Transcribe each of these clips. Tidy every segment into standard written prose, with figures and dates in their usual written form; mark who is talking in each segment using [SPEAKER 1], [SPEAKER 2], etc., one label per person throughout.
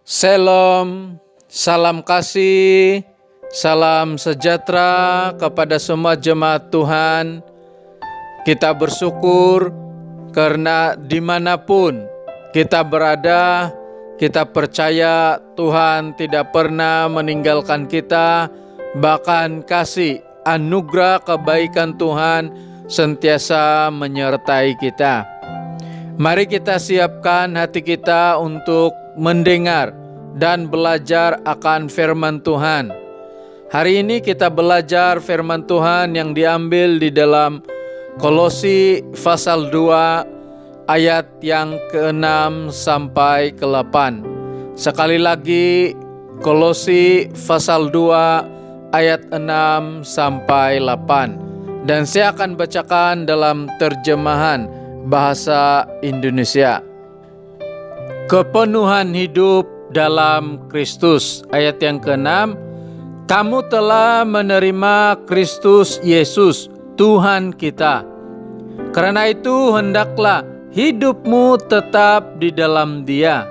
[SPEAKER 1] Shalom, salam kasih, salam sejahtera kepada semua jemaat Tuhan. Kita bersyukur karena dimanapun kita berada, kita percaya Tuhan tidak pernah meninggalkan kita, bahkan kasih anugerah kebaikan Tuhan sentiasa menyertai kita. Mari kita siapkan hati kita untuk mendengar dan belajar akan firman Tuhan. Hari ini kita belajar firman Tuhan yang diambil di dalam Kolose pasal 2 ayat yang ke-6 sampai ke-8. Sekali lagi Kolose pasal 2 ayat 6 sampai 8. Dan saya akan bacakan dalam terjemahan bahasa Indonesia. Kepenuhan hidup dalam Kristus. Ayat yang ke-6. Kamu telah menerima Kristus Yesus, Tuhan kita. Karena itu hendaklah hidupmu tetap di dalam Dia.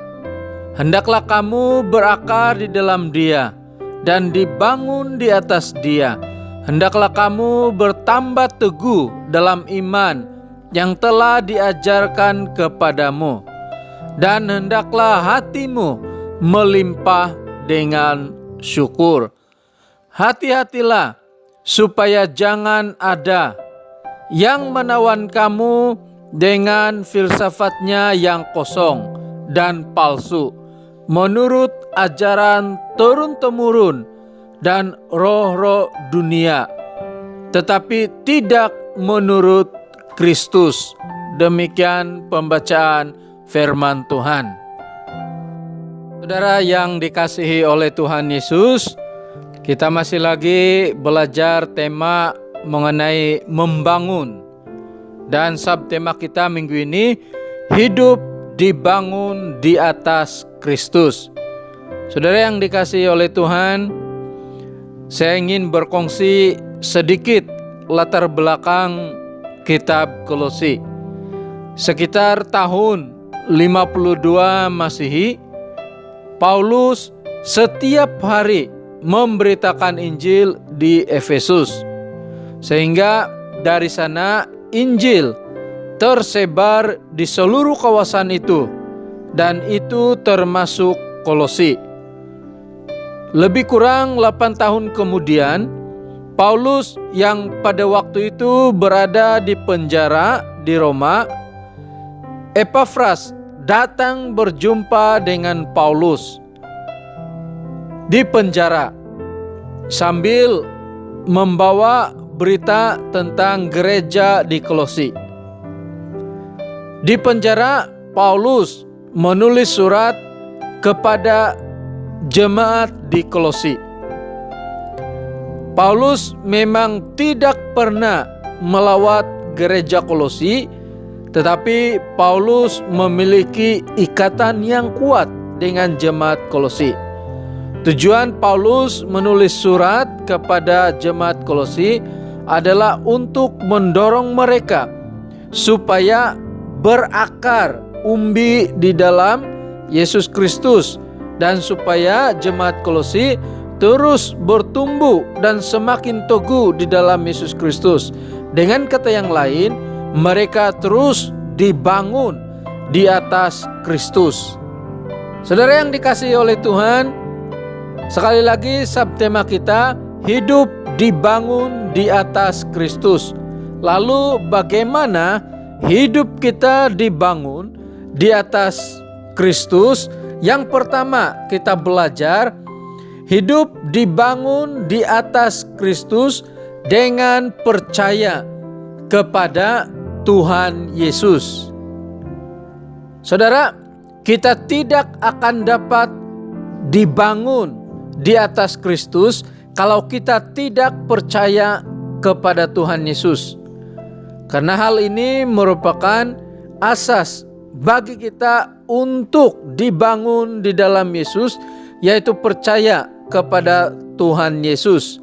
[SPEAKER 1] Hendaklah kamu berakar di dalam Dia dan dibangun di atas Dia. Hendaklah kamu bertambah teguh dalam iman yang telah diajarkan kepadamu, dan hendaklah hatimu melimpah dengan syukur. Hati-hatilah supaya jangan ada yang menawan kamu dengan filsafatnya yang kosong dan palsu, menurut ajaran turun-temurun dan roh-roh dunia, tetapi tidak menurut Kristus. Demikian pembacaan firman Tuhan. Saudara yang dikasihi oleh Tuhan Yesus, kita masih lagi belajar tema mengenai membangun. Dan subtema kita minggu ini, hidup dibangun di atas Kristus. Saudara yang dikasihi oleh Tuhan, saya ingin berkongsi sedikit latar belakang kitab Kolose. Sekitar tahun 52 Masehi, Paulus setiap hari memberitakan Injil di Efesus. Sehingga dari sana Injil tersebar di seluruh kawasan itu, dan itu termasuk Kolose. Lebih kurang 8 tahun kemudian, Paulus yang pada waktu itu berada di penjara di Roma, Epafras datang berjumpa dengan Paulus di penjara sambil membawa berita tentang gereja di Kolose. Di penjara, Paulus menulis surat kepada jemaat di Kolose. Paulus memang tidak pernah melawat gereja Kolose, tetapi Paulus memiliki ikatan yang kuat dengan jemaat Kolose. Tujuan Paulus menulis surat kepada jemaat Kolose adalah untuk mendorong mereka supaya berakar umbi di dalam Yesus Kristus, dan supaya jemaat Kolose terus bertumbuh dan semakin teguh di dalam Yesus Kristus. Dengan kata yang lain, mereka terus dibangun di atas Kristus. Saudara yang dikasihi oleh Tuhan, sekali lagi subtema kita, hidup dibangun di atas Kristus. Lalu bagaimana hidup kita dibangun di atas Kristus? Yang pertama kita belajar, hidup dibangun di atas Kristus dengan percaya kepada Tuhan Yesus. Saudara, kita tidak akan dapat dibangun di atas Kristus kalau kita tidak percaya kepada Tuhan Yesus. Karena hal ini merupakan asas bagi kita untuk dibangun di dalam Yesus, yaitu percaya kepada Tuhan Yesus.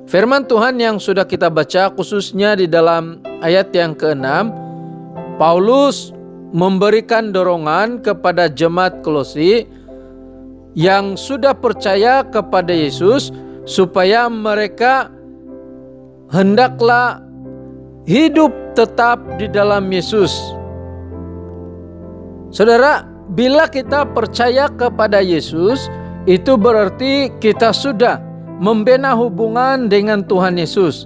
[SPEAKER 1] Firman Tuhan yang sudah kita baca khususnya di dalam ayat yang ke-6, Paulus memberikan dorongan kepada jemaat Kolose yang sudah percaya kepada Yesus supaya mereka hendaklah hidup tetap di dalam Yesus. Saudara, bila kita percaya kepada Yesus, itu berarti kita sudah membina hubungan dengan Tuhan Yesus.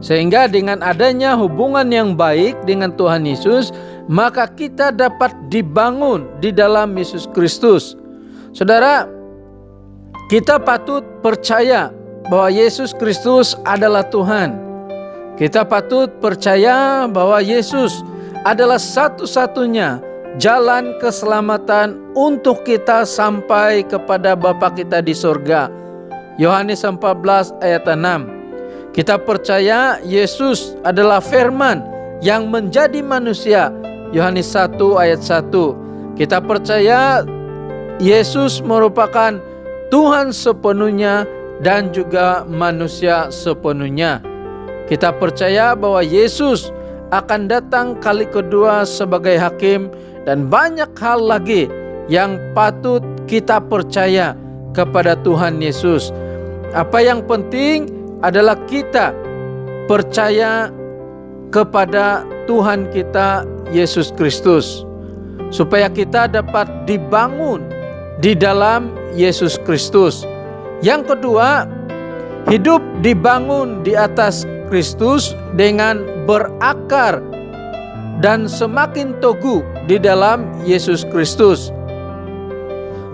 [SPEAKER 1] Sehingga dengan adanya hubungan yang baik dengan Tuhan Yesus, maka kita dapat dibangun di dalam Yesus Kristus. Saudara, kita patut percaya bahwa Yesus Kristus adalah Tuhan. Kita patut percaya bahwa Yesus adalah satu-satunya jalan keselamatan untuk kita sampai kepada Bapa kita di sorga. Yohanes 14 ayat 6. Kita percaya Yesus adalah firman yang menjadi manusia. Yohanes 1 ayat 1. Kita percaya Yesus merupakan Tuhan sepenuhnya dan juga manusia sepenuhnya. Kita percaya bahwa Yesus akan datang kali kedua sebagai hakim, dan banyak hal lagi yang patut kita percaya kepada Tuhan Yesus. Apa yang penting adalah kita percaya kepada Tuhan kita Yesus Kristus, supaya kita dapat dibangun di dalam Yesus Kristus. Yang kedua, hidup dibangun di atas Kristus dengan berakar dan semakin teguh di dalam Yesus Kristus.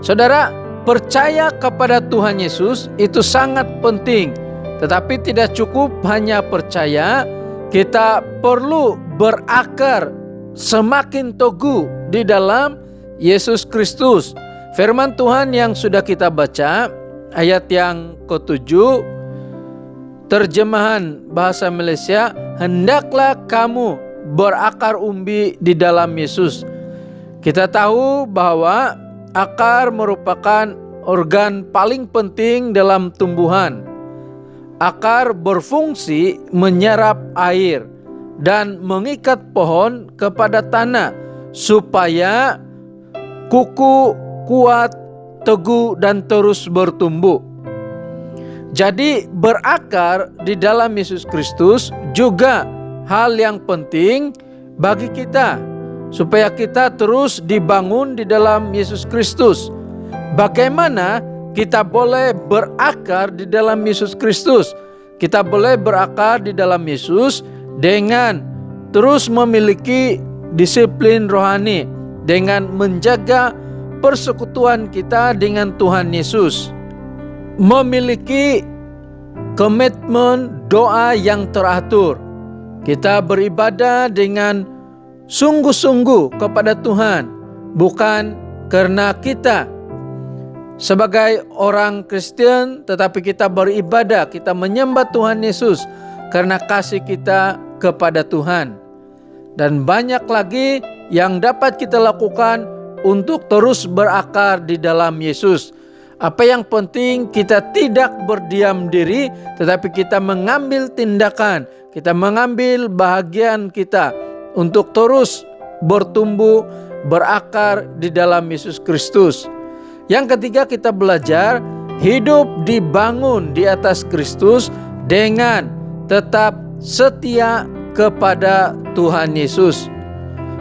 [SPEAKER 1] Saudara, percaya kepada Tuhan Yesus itu sangat penting. Tetapi tidak cukup hanya percaya, kita perlu berakar semakin teguh di dalam Yesus Kristus. Firman Tuhan yang sudah kita baca, ayat yang ke-7, terjemahan bahasa Malaysia, hendaklah kamu berakar umbi di dalam Yesus. Kita tahu bahwa akar merupakan organ paling penting dalam tumbuhan. Akar berfungsi menyerap air dan mengikat pohon kepada tanah supaya kuku kuat, teguh, dan terus bertumbuh. Jadi berakar di dalam Yesus Kristus juga hal yang penting bagi kita, supaya kita terus dibangun di dalam Yesus Kristus. Bagaimana kita boleh berakar di dalam Yesus Kristus? Kita boleh berakar di dalam Yesus dengan terus memiliki disiplin rohani, dengan menjaga persekutuan kita dengan Tuhan Yesus, memiliki komitmen doa yang teratur. Kita beribadah dengan sungguh-sungguh kepada Tuhan, bukan karena kita sebagai orang Kristen, tetapi kita beribadah, kita menyembah Tuhan Yesus karena kasih kita kepada Tuhan. Dan banyak lagi yang dapat kita lakukan untuk terus berakar di dalam Yesus. Apa yang penting, kita tidak berdiam diri, tetapi kita mengambil tindakan, kita mengambil bahagian kita untuk terus bertumbuh, berakar di dalam Yesus Kristus. Yang ketiga, kita belajar hidup dibangun di atas Kristus dengan tetap setia kepada Tuhan Yesus.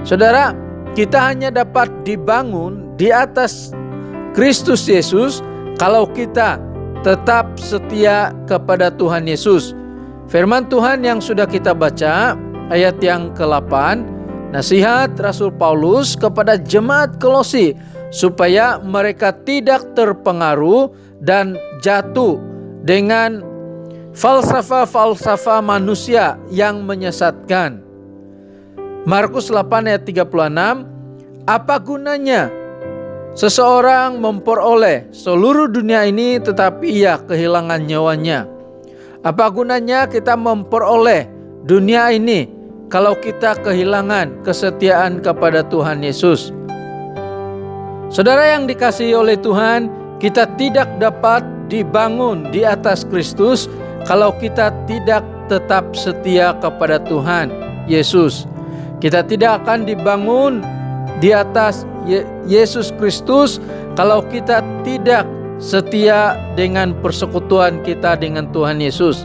[SPEAKER 1] Saudara, kita hanya dapat dibangun di atas Kristus Yesus kalau kita tetap setia kepada Tuhan Yesus. Firman Tuhan yang sudah kita baca, ayat yang ke-8, nasihat Rasul Paulus kepada jemaat Kolosi supaya mereka tidak terpengaruh dan jatuh dengan falsafah-falsafah manusia yang menyesatkan. Markus 8 ayat 36, apa gunanya seseorang memperoleh seluruh dunia ini tetapi ia kehilangan nyawanya? Apa gunanya kita memperoleh dunia ini kalau kita kehilangan kesetiaan kepada Tuhan Yesus? Saudara yang dikasihi oleh Tuhan, kita tidak dapat dibangun di atas Kristus kalau kita tidak tetap setia kepada Tuhan Yesus. Kita tidak akan dibangun di atas Yesus Kristus kalau kita tidak setia dengan persekutuan kita dengan Tuhan Yesus.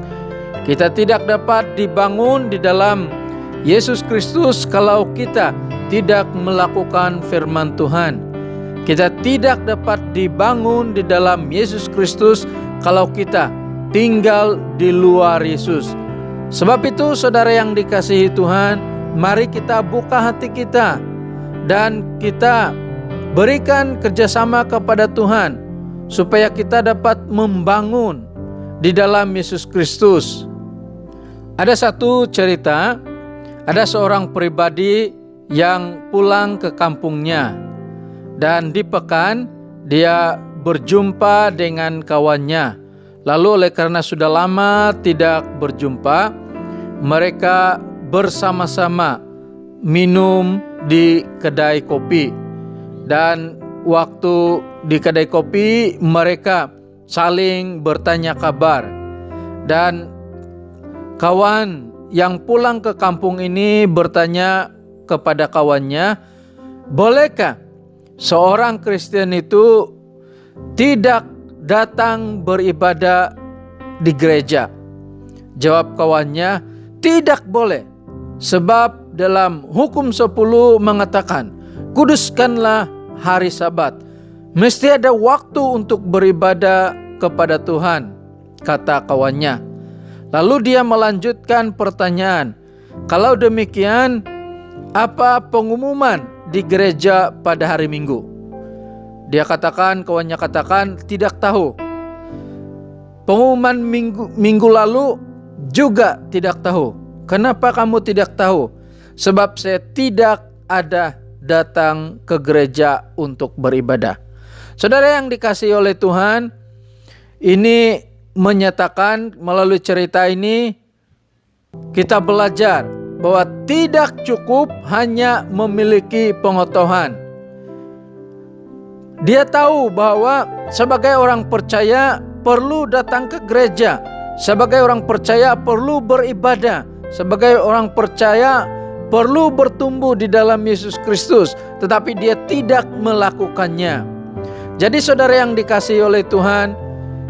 [SPEAKER 1] Kita tidak dapat dibangun di dalam Yesus Kristus kalau kita tidak melakukan firman Tuhan. Kita tidak dapat dibangun di dalam Yesus Kristus kalau kita tinggal di luar Yesus. Sebab itu saudara yang dikasihi Tuhan, mari kita buka hati kita dan kita berikan kerjasama kepada Tuhan supaya kita dapat membangun di dalam Yesus Kristus. Ada satu cerita, ada seorang pribadi yang pulang ke kampungnya dan di pekan dia berjumpa dengan kawannya. Lalu oleh karena sudah lama tidak berjumpa, mereka bersama-sama minum di kedai kopi. Dan waktu di kedai kopi mereka saling bertanya kabar. Dan kawan yang pulang ke kampung ini bertanya kepada kawannya, bolehkah seorang Kristen itu tidak datang beribadah di gereja? Jawab kawannya, tidak boleh. Sebab dalam hukum 10 mengatakan, kuduskanlah hari Sabat. Mesti ada waktu untuk beribadah kepada Tuhan, kata kawannya. Lalu dia melanjutkan pertanyaan, kalau demikian, apa pengumuman di gereja pada hari Minggu? Kawannya katakan tidak tahu. Pengumuman minggu lalu juga tidak tahu. Kenapa kamu tidak tahu? Sebab saya tidak ada datang ke gereja untuk beribadah. Saudara yang dikasihi oleh Tuhan, ini menyatakan melalui cerita ini kita belajar bahwa tidak cukup hanya memiliki pengetahuan. Dia tahu bahwa sebagai orang percaya perlu datang ke gereja, sebagai orang percaya perlu beribadah, sebagai orang percaya perlu bertumbuh di dalam Yesus Kristus, tetapi dia tidak melakukannya. Jadi saudara yang dikasihi oleh Tuhan,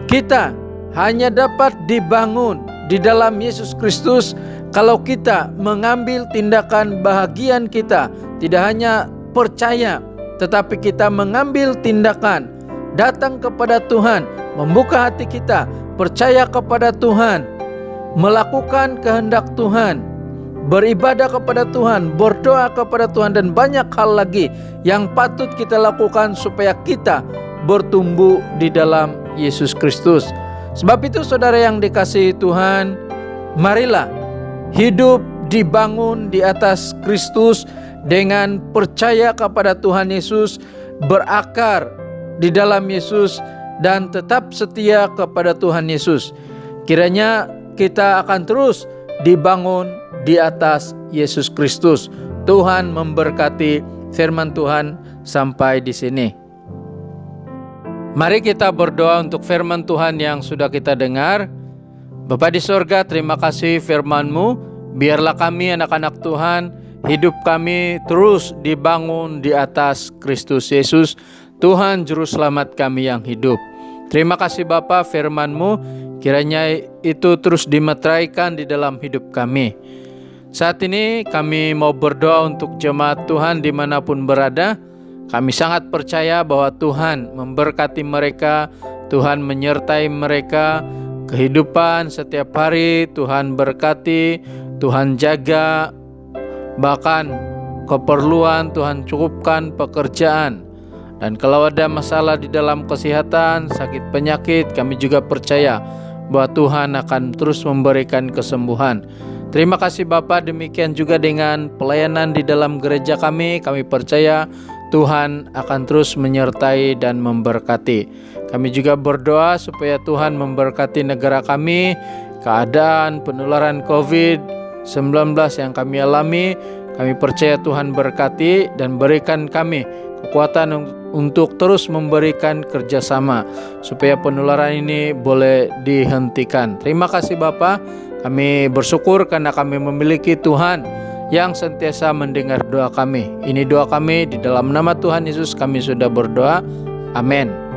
[SPEAKER 1] kita hanya dapat dibangun di dalam Yesus Kristus kalau kita mengambil tindakan bahagian kita, tidak hanya percaya, tetapi kita mengambil tindakan datang kepada Tuhan, membuka hati kita, percaya kepada Tuhan, melakukan kehendak Tuhan, beribadah kepada Tuhan, berdoa kepada Tuhan, dan banyak hal lagi yang patut kita lakukan supaya kita bertumbuh di dalam Yesus Kristus. Sebab itu saudara yang dikasihi Tuhan, marilah hidup dibangun di atas Kristus dengan percaya kepada Tuhan Yesus, berakar di dalam Yesus, dan tetap setia kepada Tuhan Yesus. Kiranya kita akan terus dibangun di atas Yesus Kristus. Tuhan memberkati firman Tuhan sampai di sini. Mari kita berdoa untuk firman Tuhan yang sudah kita dengar. Bapa di sorga, terima kasih firman-Mu. Biarlah kami anak-anak Tuhan, hidup kami terus dibangun di atas Kristus Yesus, Tuhan Juru Selamat kami yang hidup. Terima kasih Bapa, firman-Mu kiranya itu terus dimeteraikan di dalam hidup kami. Saat ini kami mau berdoa untuk jemaat Tuhan dimanapun berada. Kami sangat percaya bahwa Tuhan memberkati mereka, Tuhan menyertai mereka, kehidupan setiap hari Tuhan berkati, Tuhan jaga, bahkan keperluan Tuhan cukupkan, pekerjaan. Dan kalau ada masalah di dalam kesehatan, sakit penyakit, kami juga percaya bahwa Tuhan akan terus memberikan kesembuhan. Terima kasih Bapa, demikian juga dengan pelayanan di dalam gereja kami percaya Tuhan akan terus menyertai dan memberkati. Kami juga berdoa supaya Tuhan memberkati negara kami, keadaan penularan COVID-19 yang kami alami. Kami percaya Tuhan berkati dan berikan kami kekuatan untuk terus memberikan kerjasama supaya penularan ini boleh dihentikan. Terima kasih Bapa, kami bersyukur karena kami memiliki Tuhan yang sentiasa mendengar doa kami. Ini doa kami di dalam nama Tuhan Yesus kami sudah berdoa. Amin.